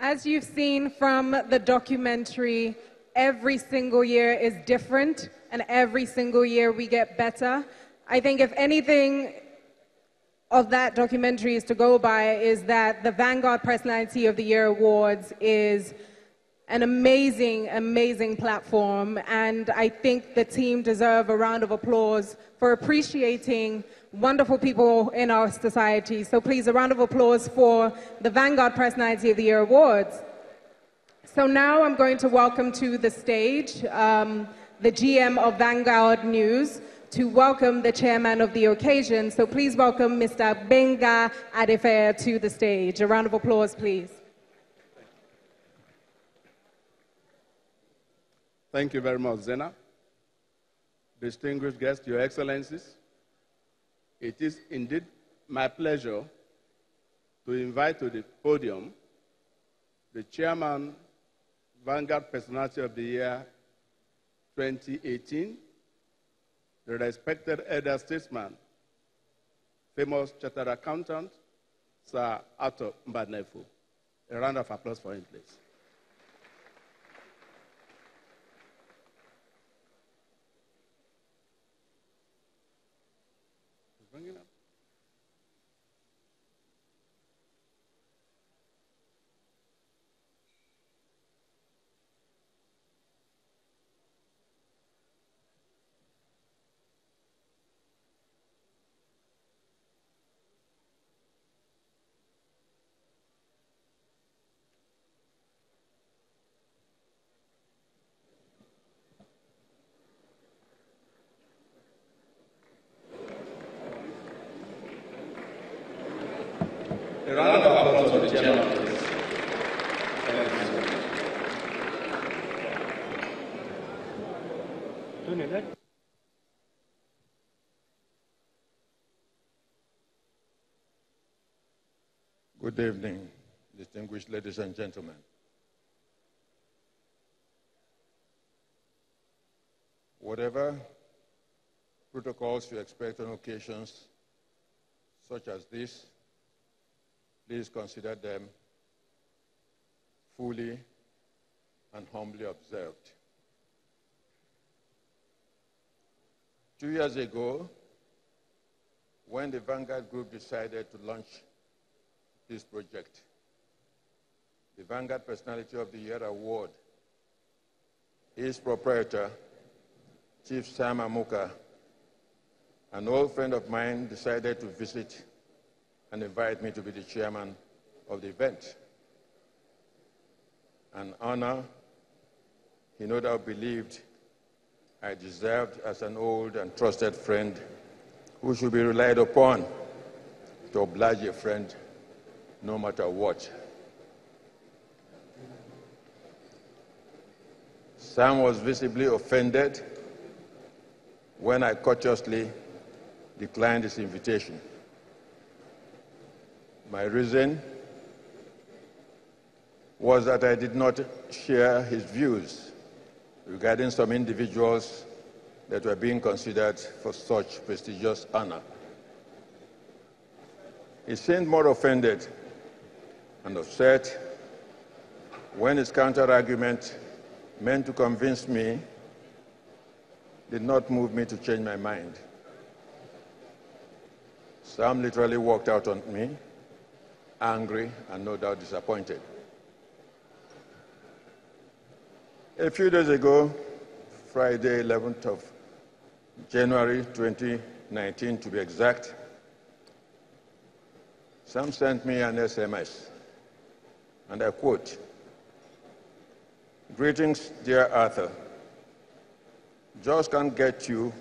As you've seen from the documentary, every single year is different, and every single year we get better. I think if anything of that documentary is to go by, is that the Vanguard Personality of the Year Awards is an amazing, amazing platform, and I think the team deserve a round of applause for appreciating wonderful people in our society. So please, a round of applause for the Vanguard Personality of the Year Awards. So now I'm going to welcome to the stage the GM of Vanguard News to welcome the chairman of the occasion. So please welcome Mr. Benga Adefea to the stage. A round of applause, please. Thank you very much, Zena. Distinguished guests, Your Excellencies, it is indeed my pleasure to invite to the podium the Chairman, Vanguard Personality of the Year 2018, the respected elder statesman, famous chartered accountant, Sir Arthur Mbanefu. A round of applause for him, please. Bring it up. A round of applause for the chairman, please. Good evening, distinguished ladies and gentlemen. Whatever protocols you expect on occasions such as this, please consider them fully and humbly observed. 2 years ago, when the Vanguard Group decided to launch this project, the Vanguard Personality of the Year Award, its proprietor, Chief Sam Amuka, an old friend of mine, decided to visit and invite me to be the chairman of the event. An honor he no doubt believed I deserved as an old and trusted friend who should be relied upon to oblige a friend no matter what. Sam was visibly offended when I courteously declined his invitation. My reason was that I did not share his views regarding some individuals that were being considered for such prestigious honor. He seemed more offended and upset when his counter-argument, meant to convince me, did not move me to change my mind. Sam literally walked out on me, angry and no doubt disappointed. A few days ago, Friday, 11th of January 2019 to be exact, Sam sent me an SMS, and I quote, "Greetings, dear Arthur. Just can't get you.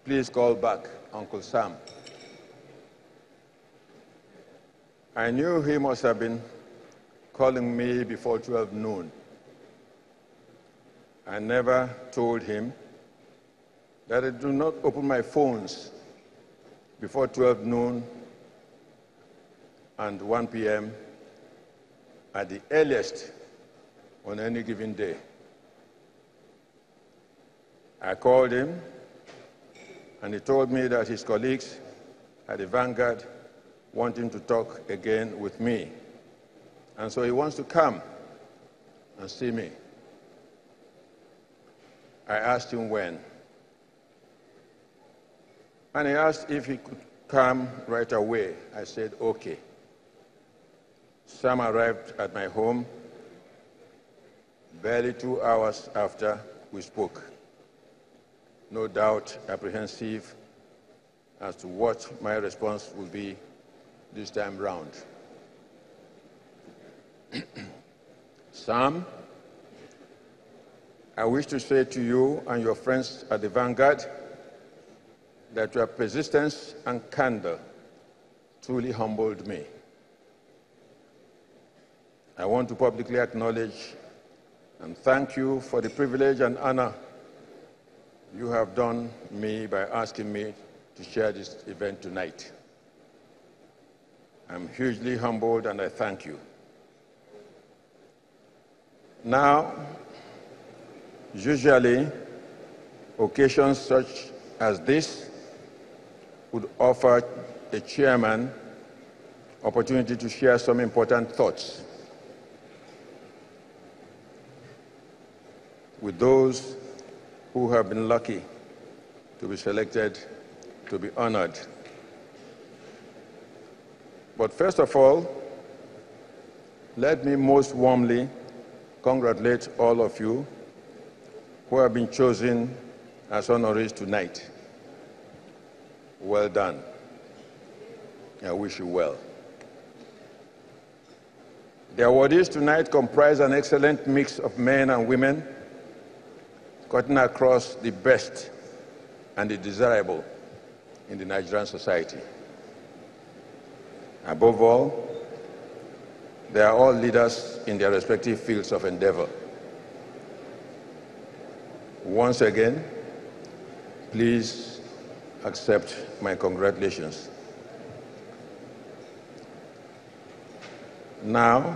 Please call back, Uncle Sam." I knew he must have been calling me before 12 noon. I never told him that I do not open my phones before 12 noon and 1 p.m. at the earliest on any given day. I called him, and he told me that his colleagues at the Vanguard want him to talk again with me. And so he wants to come and see me. I asked him when. And he asked if he could come right away. I said, okay. Sam arrived at my home barely 2 hours after we spoke. No doubt apprehensive as to what my response will be this time round. Sam, I wish to say to you and your friends at the Vanguard that your persistence and candor truly humbled me. I want to publicly acknowledge and thank you for the privilege and honor you have done me by asking me to share this event tonight. I'm hugely humbled and I thank you. Now, usually, occasions such as this would offer the chairman opportunity to share some important thoughts with those who have been lucky to be selected, to be honored. But first of all, let me most warmly congratulate all of you who have been chosen as honorees tonight. Well done. I wish you well. The awardees tonight comprise an excellent mix of men and women cutting across the best and the desirable in the Nigerian society. Above all, they are all leaders in their respective fields of endeavor. Once again, please accept my congratulations. Now,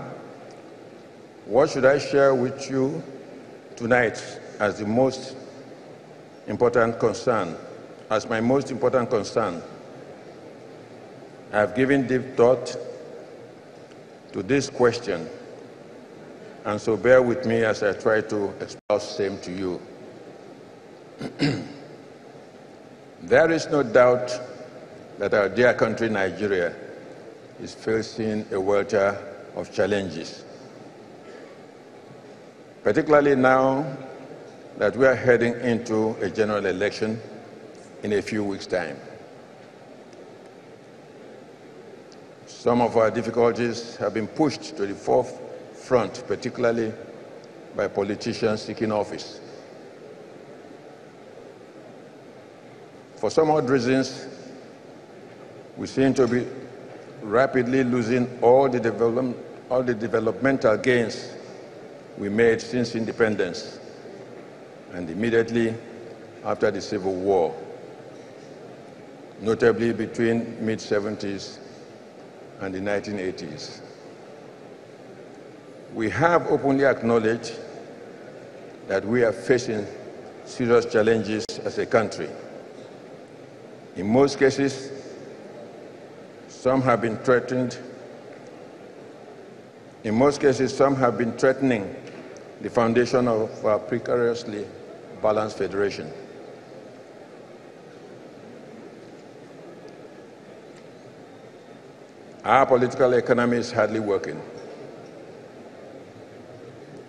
what should I share with you tonight as the most important concern, as my most important concern? I have given deep thought to this question, and so bear with me as I try to espouse same to you. There is no doubt that our dear country, Nigeria, is facing a welter of challenges, particularly now that we are heading into a general election in a few weeks' time. Some of our difficulties have been pushed to the forefront, particularly by politicians seeking office. For some odd reasons, we seem to be rapidly losing all the developmental gains we made since independence and immediately after the Civil War, notably between mid-70s and the 1980s. We have openly acknowledged that we are facing serious challenges as a country. In most cases, some have been threatening the foundation of our precariously balanced federation. Our political economy is hardly working.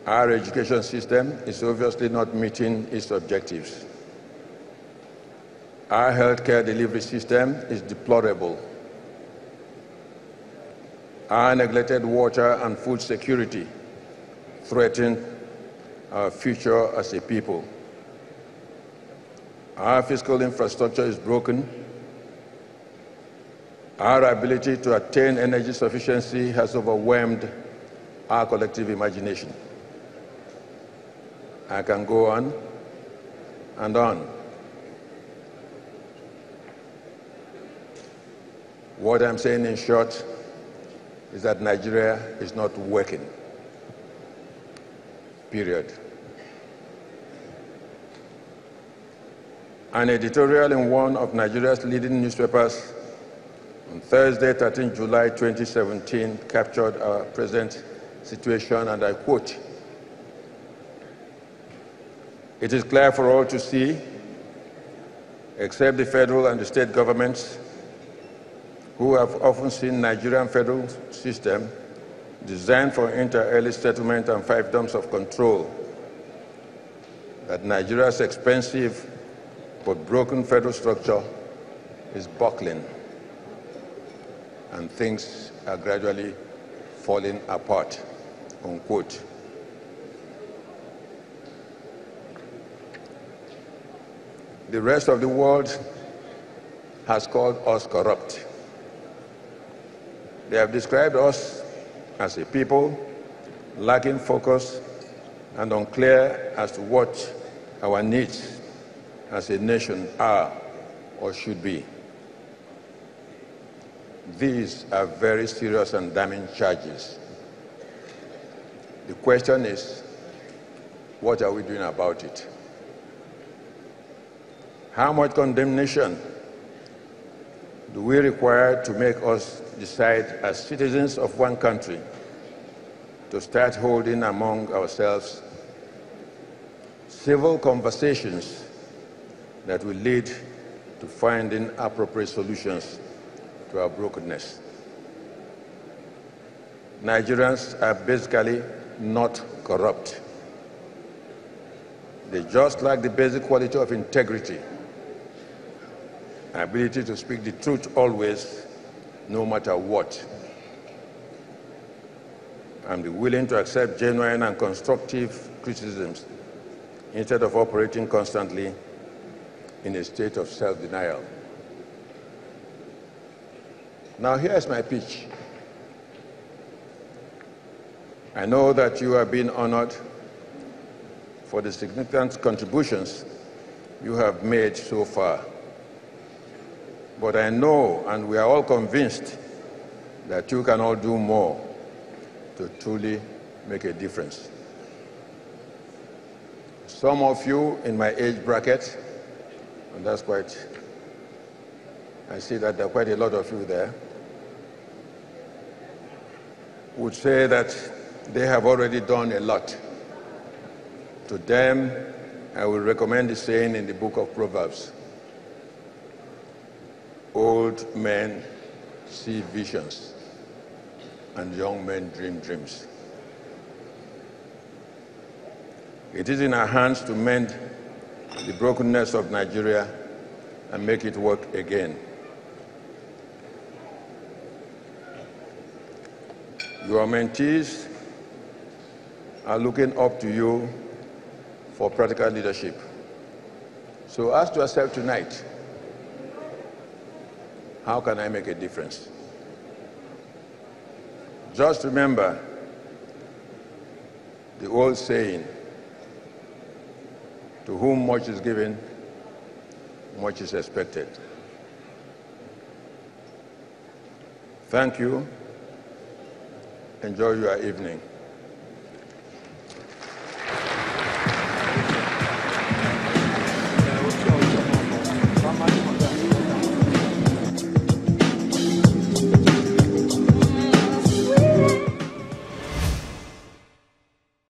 Our education system is obviously not meeting its objectives. Our healthcare delivery system is deplorable. Our neglected water and food security threaten our future as a people. Our fiscal infrastructure is broken. Our ability to attain energy sufficiency has overwhelmed our collective imagination. I can go on and on. What I'm saying in short is that Nigeria is not working. Period. An editorial in one of Nigeria's leading newspapers on Thursday, 13 July 2017, captured our present situation, and I quote, "It is clear for all to see, except the federal and the state governments, who have often seen Nigerian federal system designed for inter-early settlement and fiefdoms of control, that Nigeria's expensive but broken federal structure is buckling, and things are gradually falling apart," unquote. The rest of the world has called us corrupt. They have described us as a people lacking focus and unclear as to what our needs as a nation are or should be. These are very serious and damning charges. The question is, what are we doing about it? How much condemnation do we require to make us decide as citizens of one country to start holding among ourselves civil conversations that will lead to finding appropriate solutions to our brokenness? Nigerians are basically not corrupt. They just lack the basic quality of integrity, ability to speak the truth always, no matter what, and be willing to accept genuine and constructive criticisms instead of operating constantly in a state of self-denial. Now, here's my pitch. I know that you have been honored for the significant contributions you have made so far. But I know, and we are all convinced, that you can all do more to truly make a difference. Some of you in my age bracket, and that's quite, I see that there are quite a lot of you there, would say that they have already done a lot. To them, I will recommend the saying in the book of Proverbs: old men see visions, and young men dream dreams. It is in our hands to mend the brokenness of Nigeria and make it work again. Your mentees are looking up to you for practical leadership. So ask yourself tonight, how can I make a difference? Just remember the old saying, to whom much is given, much is expected. Thank you. Enjoy your evening.